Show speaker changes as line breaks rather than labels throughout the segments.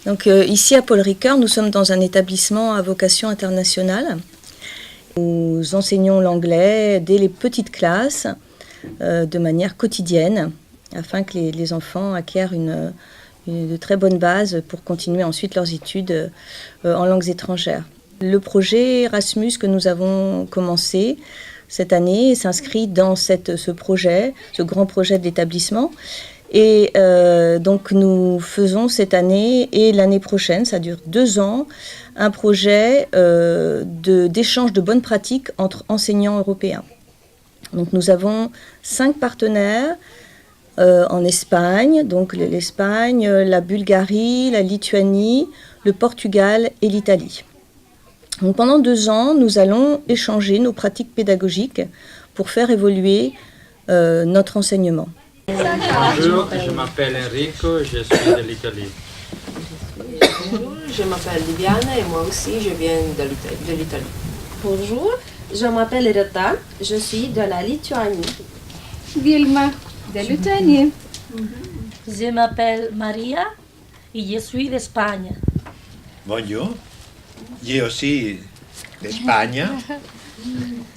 Donc ici à Paul Ricoeur, nous sommes dans un établissement à vocation internationale. Nous enseignons l'anglais dès les petites classes de manière quotidienne afin que les enfants acquièrent de très bonnes bases pour continuer ensuite leurs études en langues étrangères. Le projet Erasmus que nous avons commencé cette année s'inscrit dans ce projet, ce grand projet de l'établissement. Et donc nous faisons cette année et l'année prochaine, ça dure 2 ans, un projet d'échange de bonnes pratiques entre enseignants européens. Donc nous avons 5 partenaires en Espagne, donc l'Espagne, la Bulgarie, la Lituanie, le Portugal et l'Italie. Donc pendant 2 ans, nous allons échanger nos pratiques pédagogiques pour faire évoluer notre enseignement.
Bonjour, je m'appelle Enrico, je suis de l'Italie.
Bonjour, je m'appelle Viviana et moi aussi je viens de l'Italie.
Bonjour, je m'appelle Rita, je suis de la Lituanie.
Vilma, de Lituanie.
Je m'appelle Maria et je suis d'Espagne.
Bonjour, je aussi d'Espagne.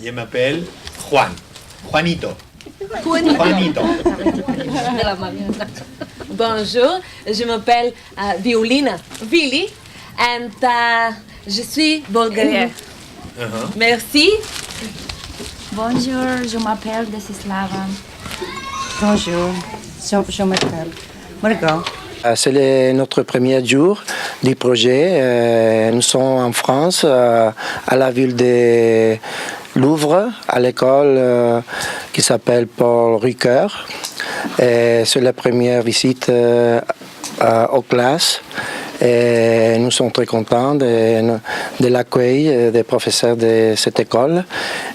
Je m'appelle Juanito.
Bonjour, je m'appelle Violina Vili and je suis bulgarienne. Merci.
Bonjour, je m'appelle Desislava.
Bonjour, je m'appelle Margot.
C'est notre premier jour du projet. Nous sommes en France, à la ville de Louvre, à l'école qui s'appelle Paul Ricoeur. C'est la première visite aux classes. Et nous sommes très contents de l'accueil des professeurs de cette école.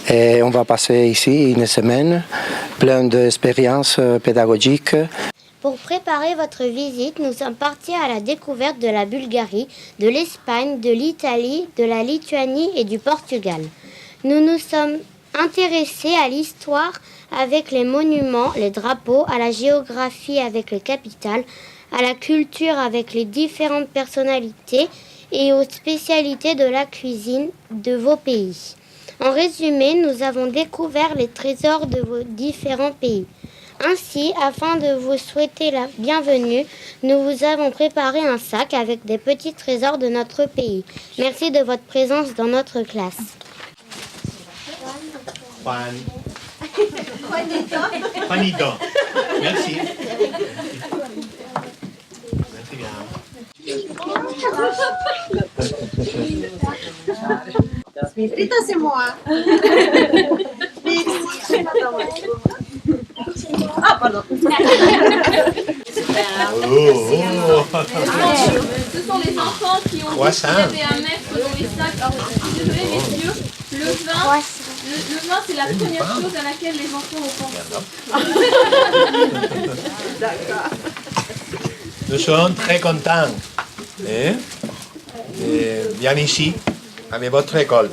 Et on va passer ici une semaine pleine d'expériences pédagogiques.
Pour préparer votre visite, nous sommes partis à la découverte de la Bulgarie, de l'Espagne, de l'Italie, de la Lituanie et du Portugal. Nous nous sommes intéressés à l'histoire avec les monuments, les drapeaux, à la géographie avec les capitales, à la culture avec les différentes personnalités et aux spécialités de la cuisine de vos pays. En résumé, nous avons découvert les trésors de vos différents pays. Ainsi, afin de vous souhaiter la bienvenue, nous vous avons préparé un sac avec des petits trésors de notre pays. Merci de votre présence dans notre classe.
Juanito. Merci.
Rita, c'est moi. Ah, pardon.
Ce sont les enfants qui ont dit qu'il y avait un maître dans les sacs. Alors, désolé messieurs, le vin c'est la première chose à laquelle les enfants ont pensé.
D'accord. Nous sommes très contents. Bien ici, avec votre école.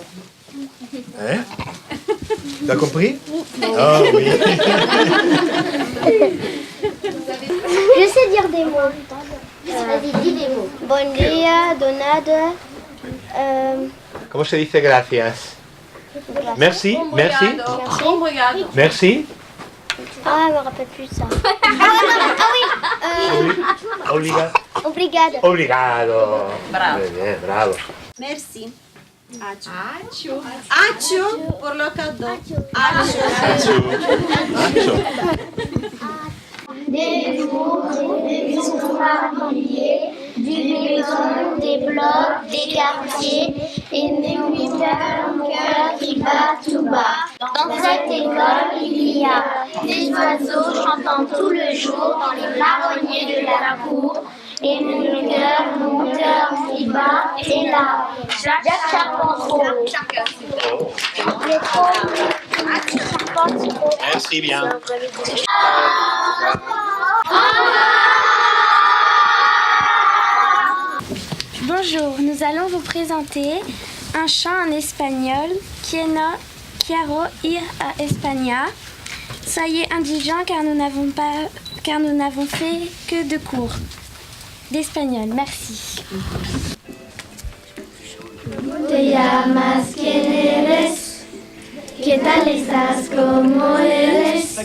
Tu as compris? Oh oui.
Je sais dire des mots. Vas-y, dis des mots. Bon dia, donade.
Comment se dice gracias? Merci, merci. Merci.
Ah, je me rappelle plus ça. Ah oui.
Obrigado. Obrigado.
Bravo.
Bien, bravo.
Merci. Acho. Acho pour le cadeau.
Des jours, des maisons familiers, du béton, des blocs, des quartiers, et des mon cœur qui bat tout bas. Dans cette école, il y a des oiseaux chantant tout le jour dans les marronniers de la cour. Et mon cœur qui bat est là. Jacques Charpentreau.
Merci bien.
Bonjour, nous allons vous présenter un chant en espagnol, Quiero ir a España. Soyez indulgents car nous n'avons fait que 2 cours. d'espagnol. Merci. Te llamas, ¿quién eres? ¿Qué tal estás? ¿Cómo eres?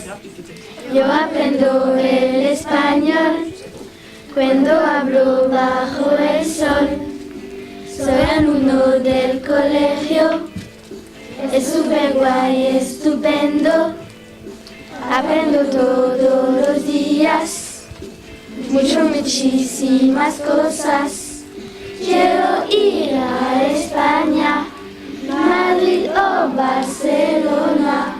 Yo aprendo el español cuando hablo bajo el sol. Soy alumno del colegio, es súper guay, estupendo. Aprendo todos los días, muchísimas cosas. Quiero ir a España, Madrid o Barcelona,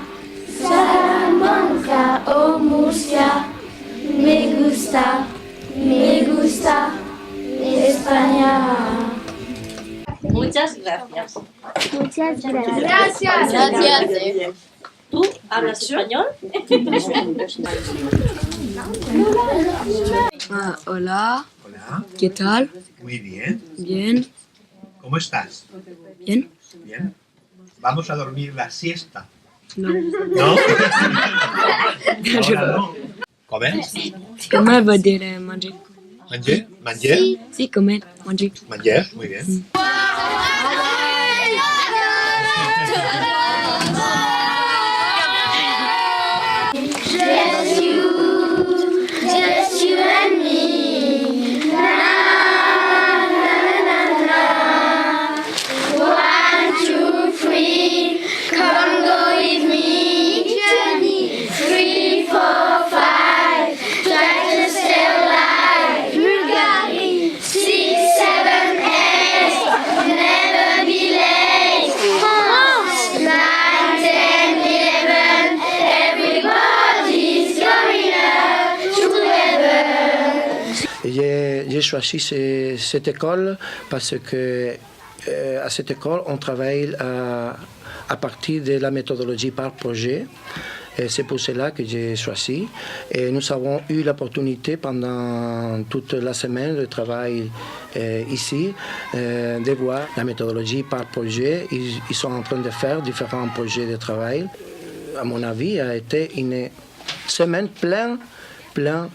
Salamanca o Murcia. Me gusta España.
Muchas gracias.
Muchas gracias.
Gracias. ¿Tú hablas español?
Hola.
Hola.
¿Qué tal?
Muy bien.
Bien.
¿Cómo estás?
Bien.
Bien. Vamos a dormir la siesta.
No.
¿No? Ahora no. ¿Comer?
Comer va dire manger.
¿Manger? ¿Manger?
Sí, comer, manger.
¿Manger? Muy bien.
Just you and me. Na, na, na, na. 1, 2, 3. Come go with me. Journey 3, 4, 5. Try to stay alive. Bulgari 6, 7, 8. Never be late. 9, 10, 11. Everybody's going up together.
J'ai choisi cette école parce que à cette école, on travaille à partir de la méthodologie par projet. Et c'est pour cela que j'ai choisi. Et nous avons eu l'opportunité pendant toute la semaine de travail ici, de voir la méthodologie par projet. Ils sont en train de faire différents projets de travail. À mon avis, a été une semaine pleine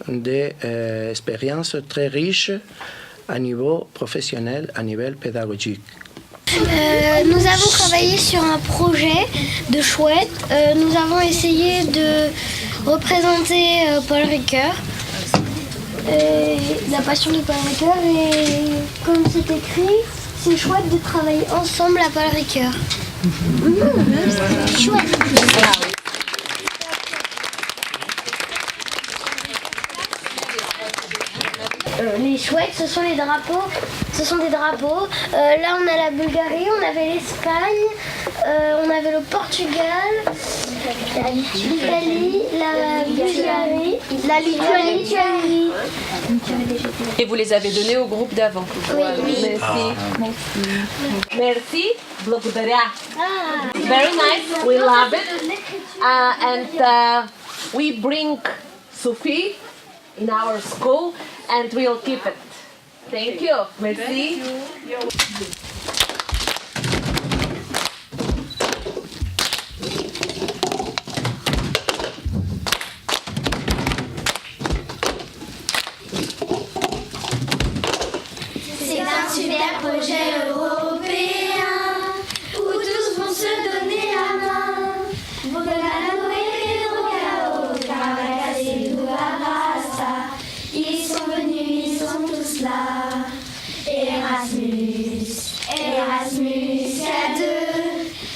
d'expériences très riches à niveau professionnel, à niveau pédagogique.
Nous avons travaillé sur un projet de chouette. Nous avons essayé de représenter Paul Ricoeur, la passion de Paul Ricoeur. Et comme c'est écrit, c'est chouette de travailler ensemble à Paul Ricoeur. Chouette. Les chouettes, ce sont les drapeaux. Ce sont des drapeaux. Là, on a la Bulgarie, on avait l'Espagne, on avait le Portugal, l'Italie, la Bulgarie, la Lituanie.
Et vous les avez donnés au groupe d'avant.
Oui.
Merci. Благодаря. Very nice. We love it. And we bring Sophie in our school and we'll keep it. Thank you. Merci.
C'est un super projet européen où tous vont se donner la main. Volano et Pedro, Caracas et Douarasa, ils sont venus, ils sont tous là. Erasmus, à deux,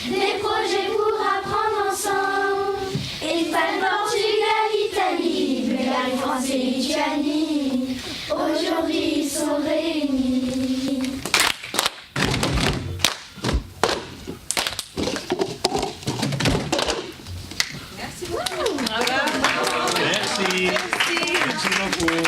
des projets pour apprendre ensemble. Espagne, Portugal, Italie, Bulgarie, France et Lituanie. Aujourd'hui, ils sont réunis.
Merci beaucoup. Merci. Merci beaucoup.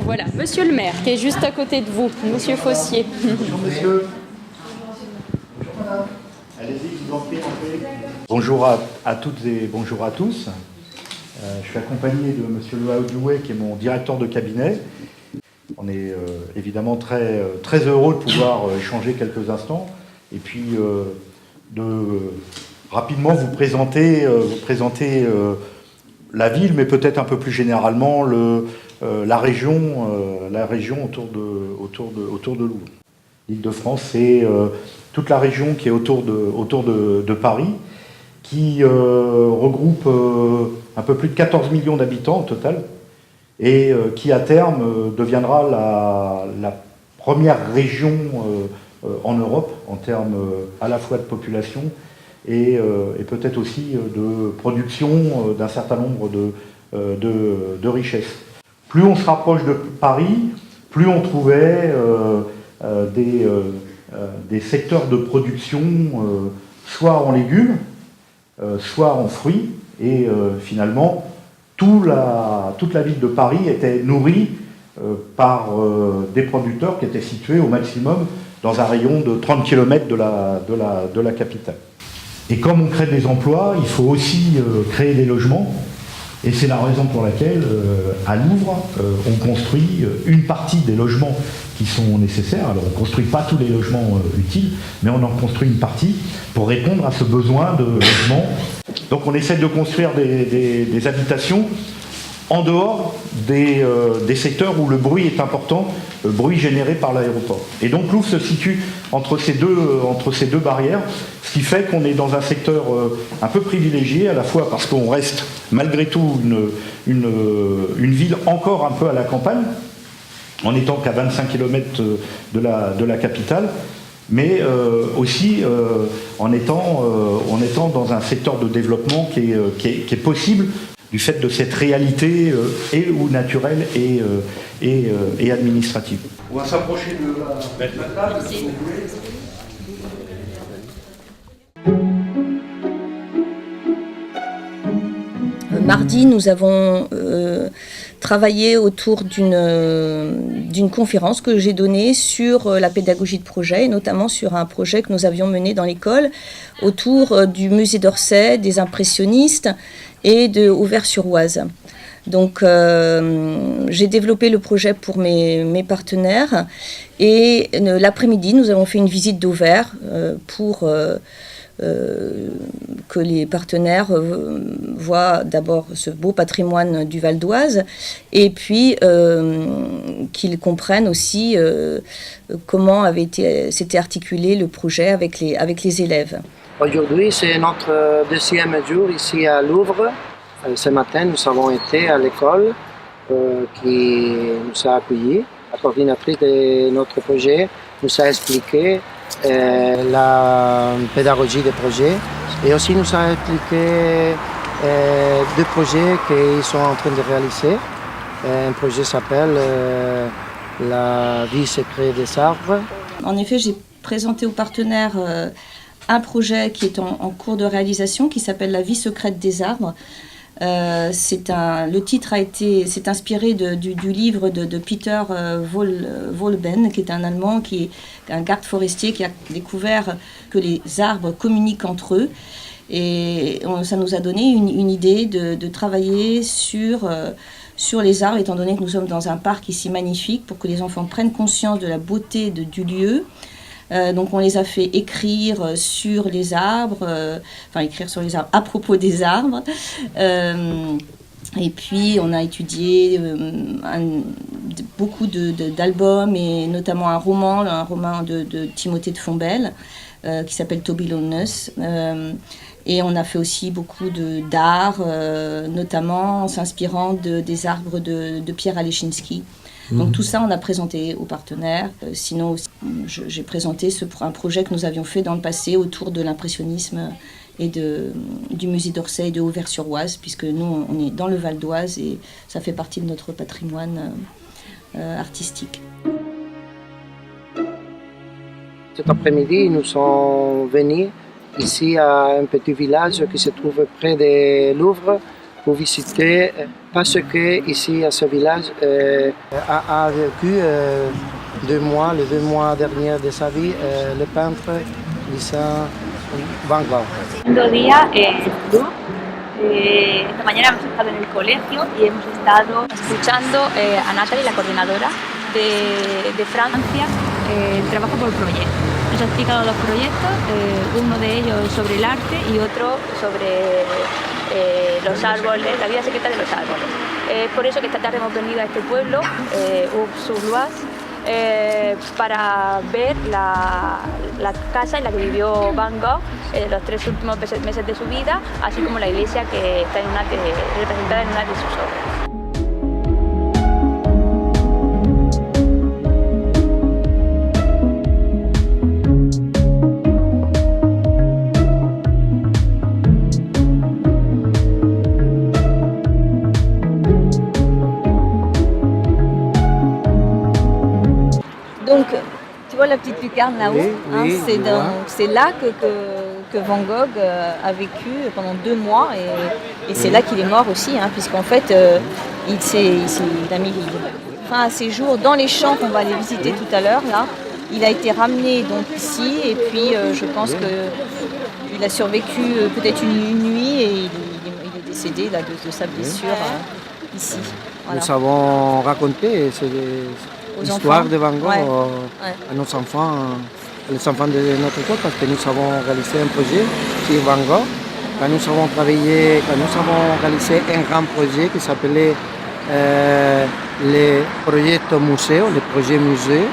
Voilà, monsieur le maire qui est juste à côté de vous, monsieur Fossier.
Bonjour messieurs. Bonjour madame. Allez-y, je vous en prie, Bonjour à toutes et bonjour à tous. Je suis accompagné de monsieur Loaudoué qui est mon directeur de cabinet. On est évidemment très heureux de pouvoir échanger quelques instants et puis de rapidement vous présenter la ville, mais peut-être un peu plus généralement la région autour de Louvre. L'Île-de-France, c'est toute la région qui est autour de Paris, qui regroupe un peu plus de 14 millions d'habitants au total, et qui à terme deviendra la première région en Europe en termes à la fois de population et peut-être aussi de production d'un certain nombre de richesses. Plus on se rapproche de Paris, plus on trouvait des secteurs de production soit en légumes, soit en fruits, et finalement toute la ville de Paris était nourrie par des producteurs qui étaient situés au maximum dans un rayon de 30 km de la capitale. Et comme on crée des emplois, il faut aussi créer des logements. Et c'est la raison pour laquelle, à Louvre, on construit une partie des logements qui sont nécessaires. Alors on ne construit pas tous les logements utiles, mais on en construit une partie pour répondre à ce besoin de logement. Donc on essaie de construire des habitations en dehors des secteurs où le bruit est important, le bruit généré par l'aéroport. Et donc Louvre se situe entre ces deux barrières, ce qui fait qu'on est dans un secteur un peu privilégié, à la fois parce qu'on reste malgré tout une ville encore un peu à la campagne, en étant qu'à 25 km de la capitale, mais aussi en étant dans un secteur de développement qui est possible du fait de cette réalité ou naturelle et administrative. On va s'approcher de la table, si vous voulez.
Mardi, nous avons travaillé autour d'une conférence que j'ai donnée sur la pédagogie de projet, et notamment sur un projet que nous avions mené dans l'école autour du musée d'Orsay, des impressionnistes et de Auvers-sur-Oise. Donc j'ai développé le projet pour mes partenaires, et l'après-midi nous avons fait une visite d'Auvers pour que les partenaires voient d'abord ce beau patrimoine du Val d'Oise, et puis qu'ils comprennent aussi comment s'était articulé le projet avec les élèves.
Aujourd'hui, c'est notre deuxième jour ici à Louvre. Ce matin, nous avons été à l'école qui nous a accueillis. La coordinatrice de notre projet nous a expliqué la pédagogie des projets, et aussi nous a expliqué deux projets qu'ils sont en train de réaliser. Un projet s'appelle La vie secrète des arbres.
En effet, j'ai présenté aux partenaires un projet qui est en cours de réalisation, qui s'appelle La vie secrète des arbres. Le titre s'est inspiré du livre de Peter Wohleben, qui est un Allemand, qui est un garde forestier qui a découvert que les arbres communiquent entre eux. Et ça nous a donné une idée de travailler sur les arbres, étant donné que nous sommes dans un parc ici magnifique, pour que les enfants prennent conscience de la beauté du lieu. Donc on les a fait écrire sur les arbres, écrire sur les arbres à propos des arbres. Et puis on a étudié beaucoup d'albums, et notamment un roman de Timothée de Fontbelle qui s'appelle Toby Loneliness. Et on a fait aussi beaucoup d'art, notamment en s'inspirant des arbres de Pierre Alechinsky. Donc tout ça, on a présenté aux partenaires. Sinon, aussi, j'ai présenté un projet que nous avions fait dans le passé autour de l'impressionnisme et du musée d'Orsay et de Auvers-sur-Oise, puisque nous, on est dans le Val d'Oise et ça fait partie de notre patrimoine artistique.
Cet après-midi, nous sommes venus ici à un petit village qui se trouve près de Louvre, pour visiter parce que ici à ce village a vécu 2 mois, les 2 mois derniers de sa vie, le peintre Vincent Van Gogh.
Segundo día en Louvre. Esta mañana hemos estado en el colegio y hemos estado escuchando a Natalie, la coordinadora de Francia, el trabajo por proyectos. Nos ha explicado 2 proyectos, uno de ellos sobre el arte y otro sobre los árboles, la vida secreta de los árboles. Es por eso que esta tarde hemos venido a este pueblo, Aubes-sur-Loise, para ver la casa en la que vivió Van Gogh los 3 últimos meses de su vida, así como la iglesia que está representada en una de sus obras.
Donc, tu vois la petite lucarne là-haut,
oui,
c'est là que Van Gogh a vécu pendant 2 mois et c'est là qu'il est mort aussi, puisqu'en fait il a mis fin à ses jours dans les champs qu'on va aller visiter tout à l'heure. Là, il a été ramené donc ici et puis je pense qu'il a survécu peut-être une nuit et il est décédé là, de sa blessure ici. Voilà.
Nous avons raconté l'histoire de Van Gogh à nos enfants, les enfants de notre école, parce que nous avons réalisé un projet sur Van Gogh. Quand nous avons réalisé un grand projet qui s'appelait le projet musée, le projet musée.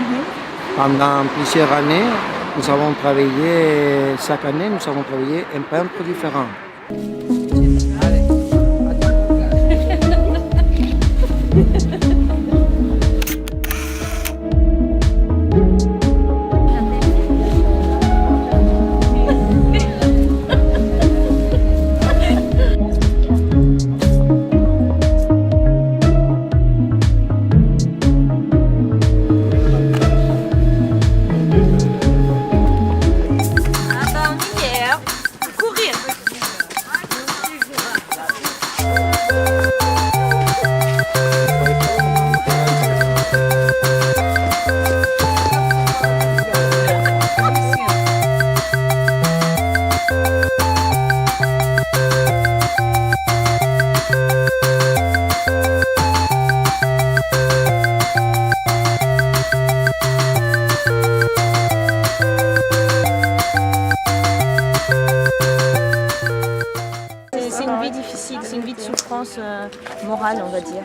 Pendant plusieurs années, nous avons travaillé, chaque année, nous avons travaillé un peintre différent.
C'est une vie difficile, c'est une vie de souffrance morale, on va dire.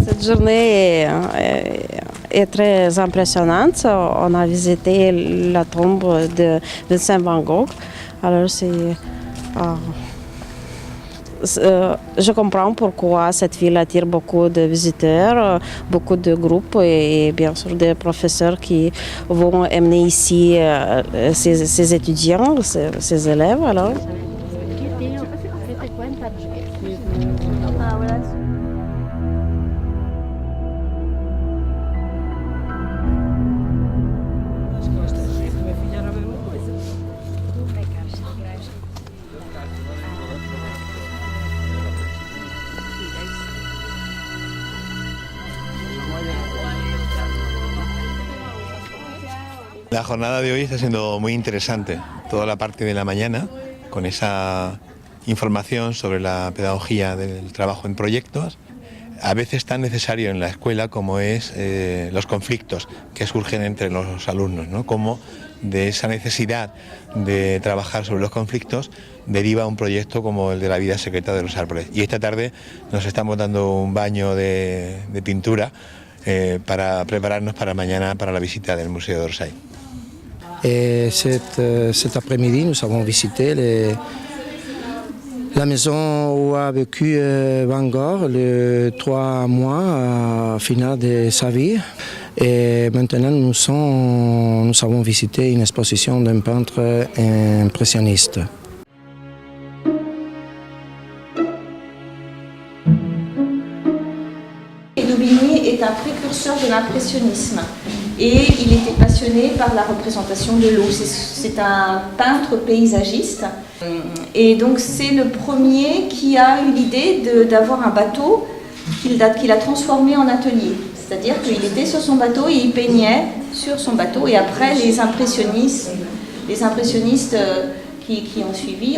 Cette journée est très impressionnante. On a visité la tombe de Vincent Van Gogh. Alors je comprends pourquoi cette ville attire beaucoup de visiteurs, beaucoup de groupes et bien sûr des professeurs qui vont emmener ici ces étudiants, ces élèves. Alors.
La jornada de hoy está siendo muy interesante. Toda la parte de la mañana, con esa información sobre la pedagogía del trabajo en proyectos, a veces tan necesario en la escuela como es los conflictos que surgen entre los alumnos, ¿no? Como de esa necesidad de trabajar sobre los conflictos deriva un proyecto como el de la vida secreta de los árboles. Y esta tarde nos estamos dando un baño de pintura para prepararnos para mañana para la visita del Museo d'Orsay.
Et cet après-midi, nous avons visité la maison où a vécu Van Gogh le 3 mois final de sa vie. Et maintenant, nous avons visité une exposition d'un peintre impressionniste.
Daubigny est un précurseur de l'impressionnisme et il était passionné par la représentation de l'eau. C'est un peintre paysagiste et donc c'est le premier qui a eu l'idée d'avoir un bateau qu'il a transformé en atelier. C'est-à-dire qu'il était sur son bateau et il peignait sur son bateau. Et après, les impressionnistes qui ont suivi,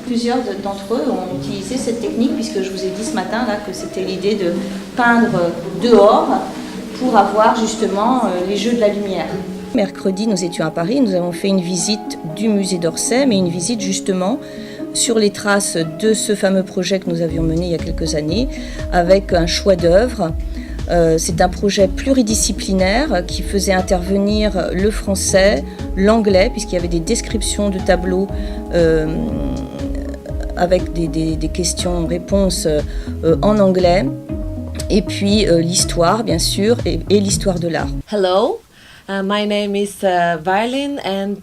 plusieurs d'entre eux ont utilisé cette technique, puisque je vous ai dit ce matin là, que c'était l'idée de peindre dehors pour avoir justement les jeux de la lumière. Mercredi, nous étions à Paris, nous avons fait une visite du musée d'Orsay, mais une visite justement sur les traces de ce fameux projet que nous avions mené il y a quelques années, avec un choix d'œuvres. C'est un projet pluridisciplinaire qui faisait intervenir le français, l'anglais, puisqu'il y avait des descriptions de tableaux avec des questions-réponses en anglais, et puis l'histoire, bien sûr, et l'histoire de l'art.
Hello, my name is Vailin and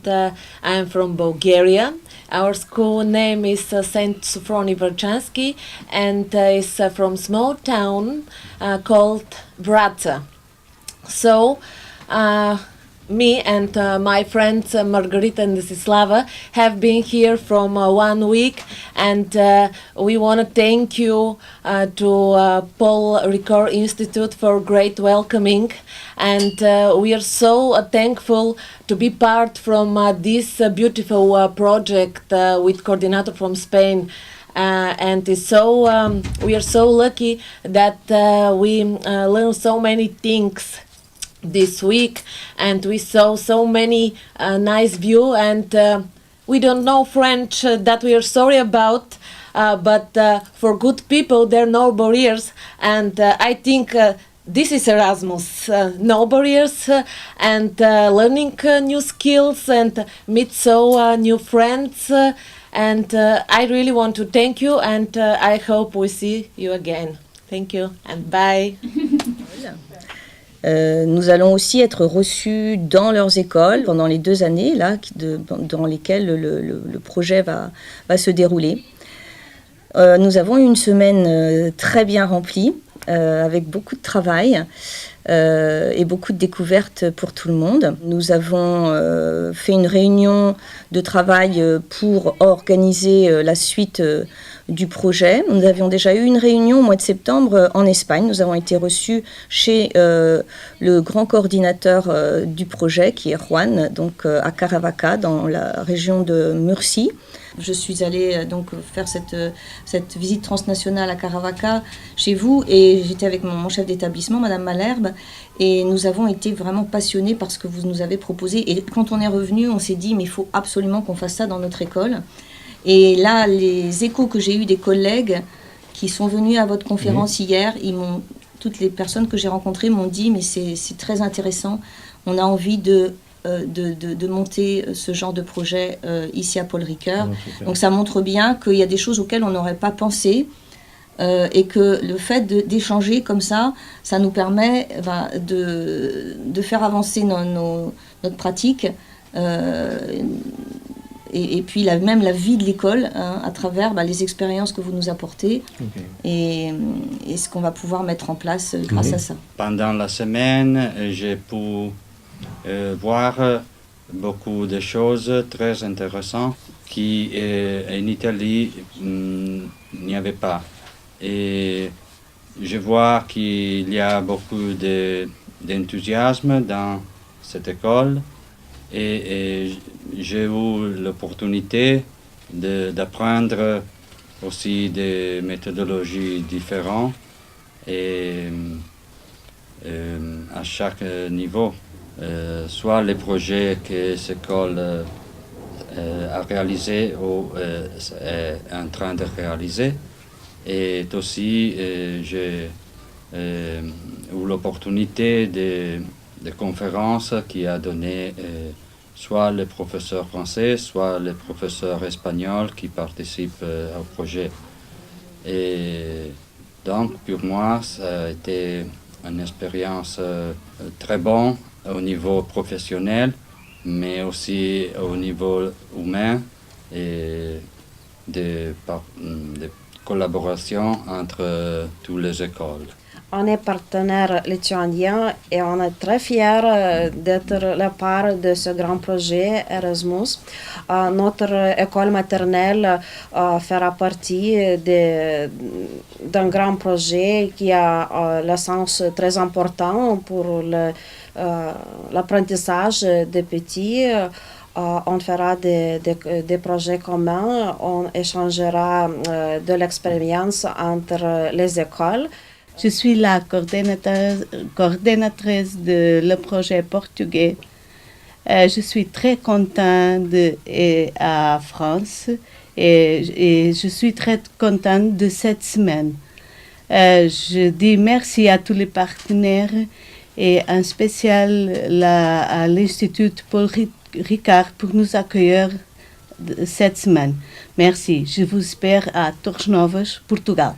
I'm from Bulgaria. Our school name is St. Sophroni Verchansky and is from small town called Vratsa. So, me and my friends Margarita and Desislava have been here from 1 week, and we want to thank you to Paul Ricoeur Institute for great welcoming, and we are so thankful to be part from this beautiful project with coordinator from Spain. And it's so we are so lucky that we learned so many things this week, and we saw so many nice view, and we don't know French, that we are sorry about, but for good people there are no barriers, and I think this is Erasmus, no barriers, and learning new skills and meet so new friends, and I really want to thank you, and I hope we see you again. Thank you and bye.
Nous allons aussi être reçus dans leurs écoles pendant les 2 années là, dans lesquelles le projet va se dérouler. Nous avons eu une semaine très bien remplie, avec beaucoup de travail et beaucoup de découvertes pour tout le monde. Nous avons fait une réunion de travail pour organiser la suite du projet. Nous avions déjà eu une réunion au mois de septembre en Espagne. Nous avons été reçus chez le grand coordinateur du projet, qui est Juan, donc à Caravaca, dans la région de Murcie. Je suis allée donc faire cette visite transnationale à Caravaca chez vous, et j'étais avec mon chef d'établissement, Madame Malherbe, et nous avons été vraiment passionnés par ce que vous nous avez proposé. Et quand on est revenu, on s'est dit mais il faut absolument qu'on fasse ça dans notre école. Et là, les échos que j'ai eus des collègues qui sont venus à votre conférence hier, toutes les personnes que j'ai rencontrées m'ont dit mais c'est très intéressant, on a envie de monter ce genre de projet ici à Paul Ricoeur. Donc ça montre bien qu'il y a des choses auxquelles on n'aurait pas pensé, et que le fait d'échanger comme ça nous permet de faire avancer notre pratique, et puis même la vie de l'école, à travers les expériences que vous nous apportez, et ce qu'on va pouvoir mettre en place grâce à ça.
Pendant la semaine, j'ai pu voir beaucoup de choses très intéressantes qui en Italie n'y avait pas. Et je vois qu'il y a beaucoup d'enthousiasme dans cette école, et j'ai eu l'opportunité d'apprendre aussi des méthodologies différentes, et à chaque niveau. Soit les projets que cette école a réalisés ou est en train de réaliser, et aussi j'ai eu l'opportunité de conférences qui a donné soit les professeurs français, soit les professeurs espagnols qui participent au projet. Et donc, pour moi, ça a été une expérience très bonne au niveau professionnel, mais aussi au niveau humain et de collaboration entre toutes les écoles.
On est partenaire lituanien et on est très fiers d'être la part de ce grand projet Erasmus. Notre école maternelle fera partie d'un grand projet qui a le sens très important pour l'apprentissage des petits. On fera des projets communs, on échangera de l'expérience entre les écoles.
Je suis la coordinatrice de le projet portugais. Je suis très contente d'être à France et je suis très contente de cette semaine. Je dis merci à tous les partenaires et en spécial à l'Institut Paul Ricard pour nous accueillir cette semaine. Merci. Je vous espère à Torres Novas, Portugal.